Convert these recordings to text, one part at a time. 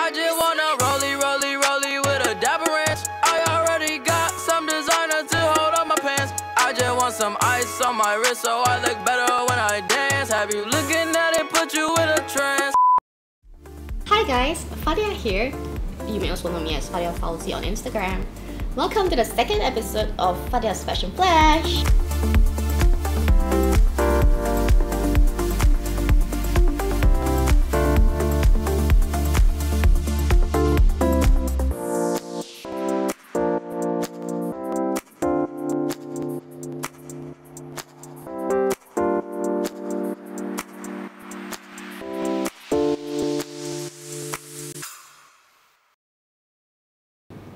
I just wanna rollie with a dapper ranch. I already got some designer to hold on my pants. I just want some ice on my wrist so I look better when I dance. Have you looking at it, put you in a trance. Hi guys, Fatiha here. You may also know me as Fatiha Falsi on Instagram. Welcome to the second episode of Fatiha's Fashion Flash.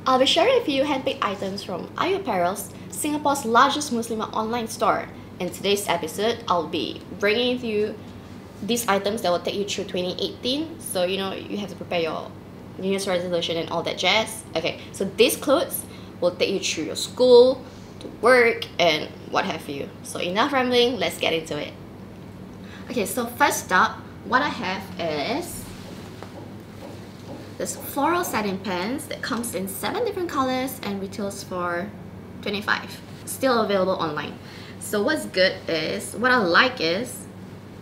I'll be sharing with you handpicked items from Ayu Apparels, Singapore's largest Muslim online store. In today's episode, I'll be bringing you these items that will take you through 2018. So you know, you have to prepare your New Year's resolution and all that jazz. Okay, so these clothes will take you through your school, to work, and what have you. So enough rambling, let's get into it. Okay, so first up, what I have is this floral satin pants that comes in 7 different colors and retails for $25. Still available online. So what's good is, what I like is,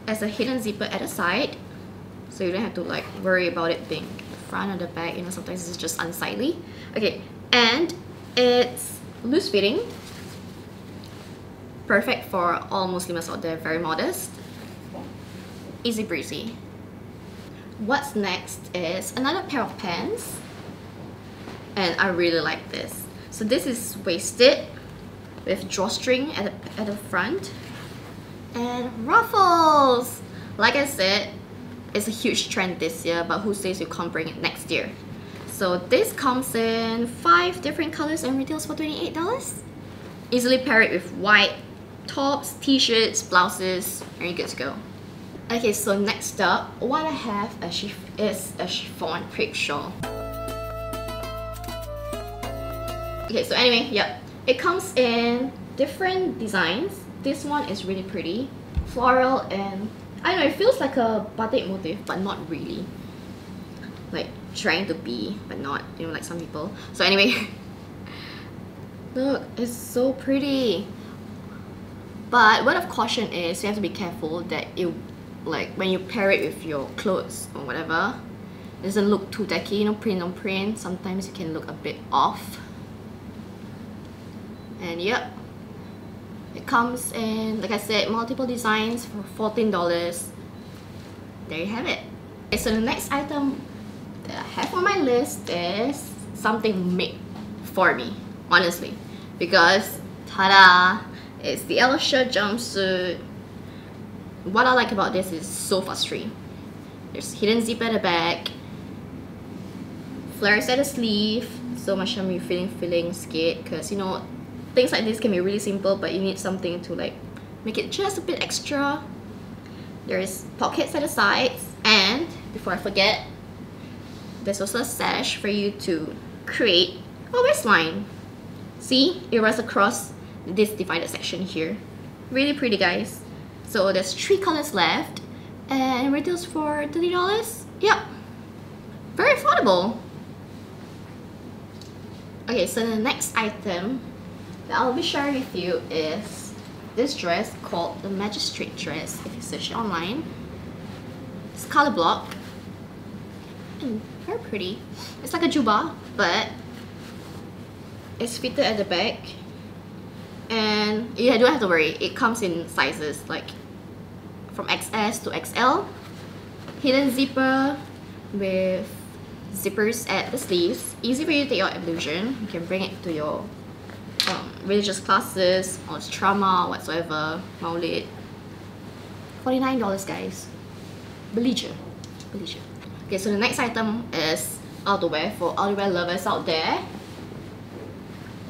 as a hidden zipper at the side, so you don't have to like worry about it being the front or the back, you know, sometimes it's just unsightly. Okay, and it's loose fitting, perfect for all Muslims out there, very modest, easy breezy. What's next is another pair of pants, and I really like this. So this is waisted with drawstring at the front and ruffles. Like I said, it's a huge trend this year, but who says you can't bring it next year? So this comes in 5 different colors and retails for $28. Easily pair it with white tops, t-shirts, blouses, and you're good to go. Okay, so next up, what I have is a chiffon crepe shawl. Okay, so anyway, yep, it comes in different designs. This one is really pretty, floral, and I don't know, it feels like a batik motif, but not really. Like trying to be, but not, you know, like some people. So anyway, look, it's so pretty. But word of caution is you have to be careful that it, like when you pair it with your clothes or whatever, it doesn't look too tacky, you know, print on print. Sometimes it can look a bit off. And yep, it comes in, like I said, multiple designs for $14. There you have it. Okay, so the next item that I have on my list is something made for me, honestly, because ta-da, it's the Elsha Jumpsuit. What I like about this is so fuss-free. There's hidden zip at the back, flares at the sleeve, so macam you feeling skate, because you know, things like this can be really simple, but you need something to like make it just a bit extra. There's pockets at the sides, and before I forget, there's also a sash for you to create a waistline. See, it runs across this divided section here. Really pretty, guys. So there's 3 colors left, and it retails for $30. Yep, very affordable. Okay, so the next item that I'll be sharing with you is this dress called the Magistrate Dress. If you search it online, it's color block and very pretty. It's like a jubah, but it's fitted at the back, and you don't have to worry, it comes in sizes like from XS to XL. Hidden zipper with zippers at the sleeves. Easy for you to take your ablution. You can bring it to your religious classes or trauma or whatsoever, maulid. $49, guys. Beli je. Okay, so the next item is outerwear for outerwear lovers out there.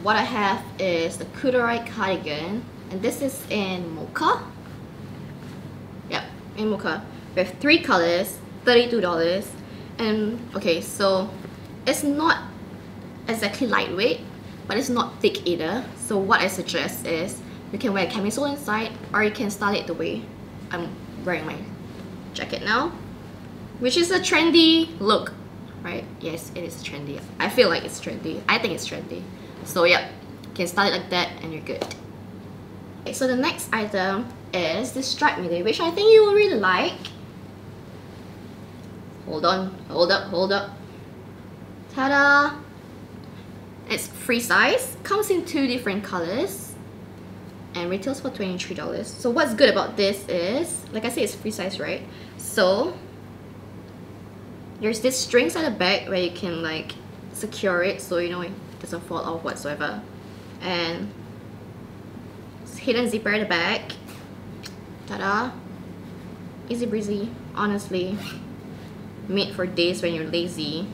What I have is the Corduroy Cardigan, and this is in mocha. Yep, in mocha, with 3 colors, $32. And okay, so it's not exactly lightweight, but it's not thick either. So what I suggest is you can wear a camisole inside, or you can style it the way I'm wearing my jacket now, which is a trendy look right? Yes, it is trendy. I feel like it's trendy. I think it's trendy. So yep, you can style it like that and you're good. Okay, so the next item is this striped midi, which I think you will really like. Hold on, hold up. Ta-da! It's free size, comes in 2 different colors, and retails for $23. So what's good about this is, like I said, it's free size, right? So there's this strings at the back where you can like secure it so you know it doesn't fall off whatsoever, and it's hidden zipper at the back. Ta-da! Easy breezy, honestly. Made for days when you're lazy,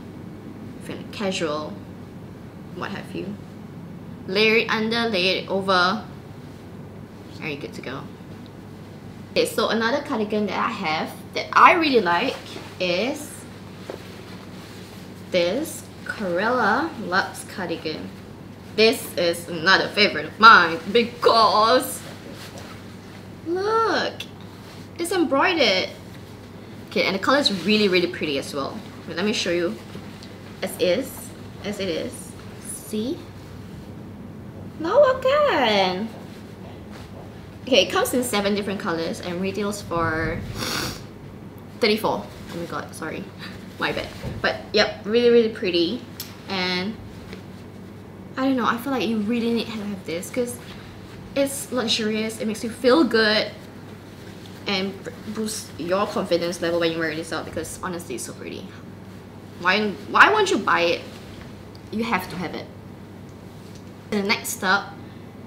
feeling casual, what have you. Layer it under, layer it over, are you good to go? Okay, so another cardigan that I have that I really like is this Carella Lux Cardigan. This is another favorite of mine because look, it's embroidered. Okay, and the color is really pretty as well. But let me show you as it is. See? Lawakan! Okay, it comes in 7 different colors and retails for $34. Oh my god, sorry. My bad. But yep, really pretty. And I don't know, I feel like you really need to have this because it's luxurious, it makes you feel good, and boost your confidence level when you wear this out because honestly it's so pretty. Why won't you buy it? You have to have it. The next up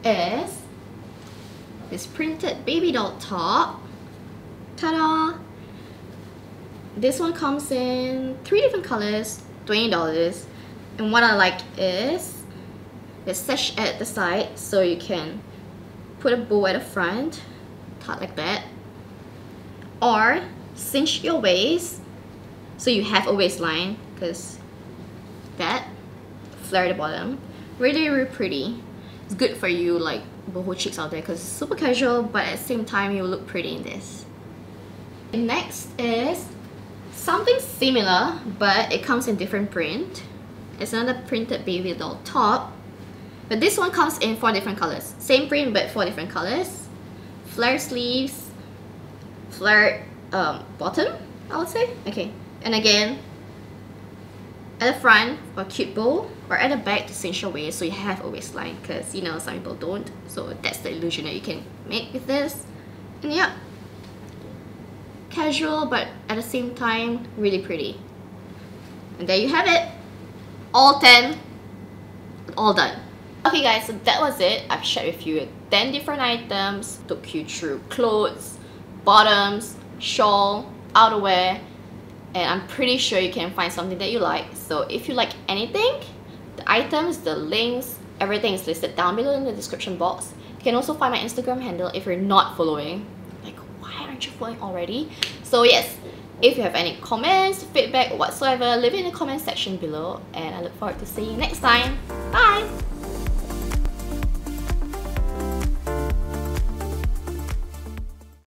is this printed baby doll top. Ta-da! This one comes in 3 different colors, $20. And what I like is the sash at the side so you can put a bow at the front, tuck like that, or cinch your waist so you have a waistline because that flare at the bottom. Really pretty. It's good for you like boho chicks out there because it's super casual but at the same time you look pretty in this. Next is something similar but it comes in different print. It's another printed baby doll top, but this one comes in 4 different colors. Same print but 4 different colors. Flare sleeves, flare bottom, I would say. Okay, and again at the front for a cute bow, or at the back to cinch your waist so you have a waistline because you know some people don't. So that's the illusion that you can make with this. And yeah, casual but at the same time really pretty. And there you have it, all 10, all done. Okay guys, so that was it. I've shared with you 10 different items, took you through clothes, bottoms, shawl, outerwear, and I'm pretty sure you can find something that you like. So if you like anything, the items, the links, everything is listed down below in the description box. You can also find my Instagram handle if you're not following. Like, why aren't you following already? So yes, if you have any comments, feedback, whatsoever, leave it in the comment section below, and I look forward to seeing you next time. Bye!